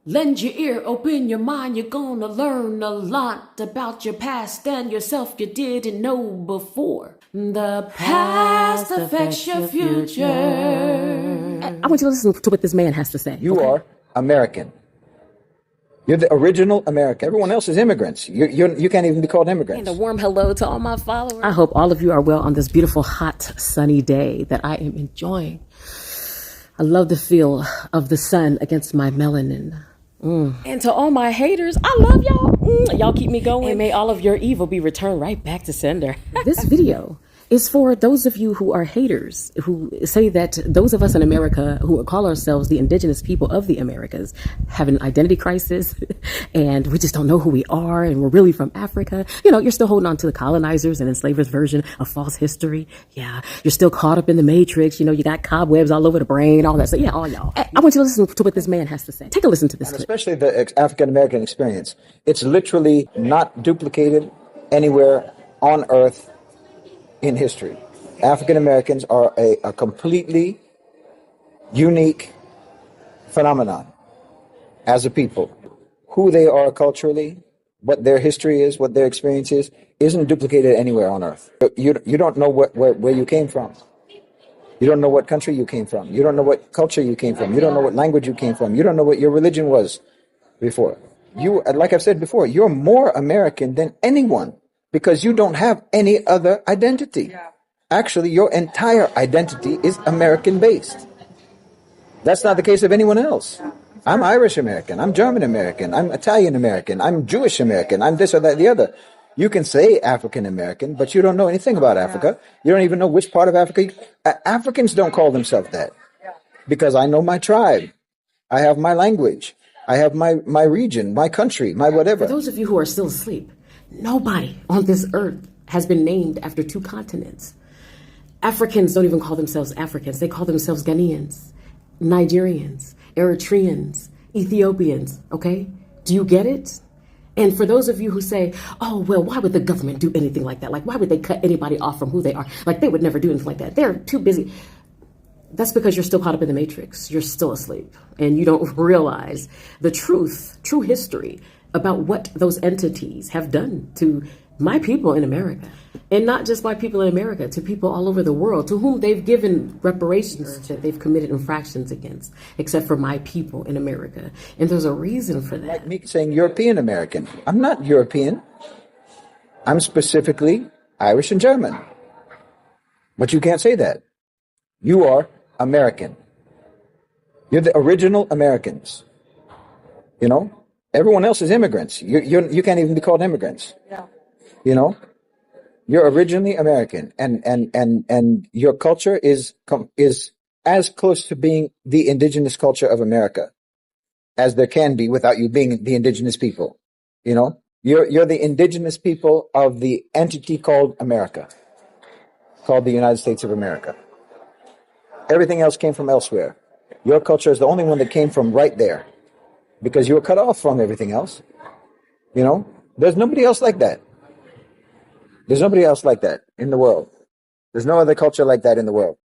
Lend your ear, open your mind, you're gonna learn a lot about your past and yourself you didn't know before. The past affects your future. I want you to listen to what this man has to say. You are American. You're the original American. Everyone else is immigrants. You can't even be called immigrants. And a warm hello to all my followers. I hope all of you are well on this beautiful, hot, sunny day that I am enjoying. I love the feel of the sun against my melanin. And to all my haters, I love y'all. Y'all keep me going. And may all of your evil be returned right back to sender. This video is for those of you who are haters, who say that those of us in America who call ourselves the indigenous people of the Americas have an identity crisis and we just don't know who we are and we're really from Africa. You know, you're still holding on to the colonizers and enslavers version of false history. Yeah, you're still caught up in the matrix. You know, you got cobwebs all over the brain, all that. So yeah, all y'all. I want you to listen to what this man has to say. Take a listen to this clip. Especially the African-American experience. It's literally not duplicated anywhere on earth in history. African Americans are a completely unique phenomenon as a people. Who they are culturally, what their history is, what their experience is, isn't duplicated anywhere on earth. You don't know where you came from. You don't know what country you came from. You don't know what culture you came from. You don't know what language you came from. You don't know what your religion was before. You, like I've said before, you're more American than anyone, because you don't have any other identity. Actually, your entire identity is American-based. That's not the case of anyone else. I'm Irish American, I'm German American, I'm Italian American, I'm Jewish American, I'm this or that, the other. You can say African American, but you don't know anything about Africa. You don't even know which part of Africa. Africans don't call themselves that, because I know my tribe. I have my language. I have my region, my country, my whatever. For those of you who are still asleep, nobody on this earth has been named after two continents. Africans don't even call themselves Africans. They call themselves Ghanaians, Nigerians, Eritreans, Ethiopians, okay? Do you get it? And for those of you who say, oh, well, why would the government do anything like that? Like, why would they cut anybody off from who they are? Like, they would never do anything like that. They're too busy. That's because you're still caught up in the matrix. You're still asleep. And you don't realize the truth, true history about what those entities have done to my people in America. And not just my people in America, to people all over the world, to whom they've given reparations that they've committed infractions against, except for my people in America. And there's a reason for that. Like me saying European American. I'm not European. I'm specifically Irish and German. But you can't say that. You are American. You're the original Americans. You know? Everyone else is immigrants. You can't even be called immigrants. Yeah. You know? You're originally American, and your culture is as close to being the indigenous culture of America as there can be without you being the indigenous people. You know? You're the indigenous people of the entity called America, called the United States of America. Everything else came from elsewhere. Your culture is the only one that came from right there, because you were cut off from everything else. You know, there's nobody else like that. There's nobody else like that in the world. There's no other culture like that in the world.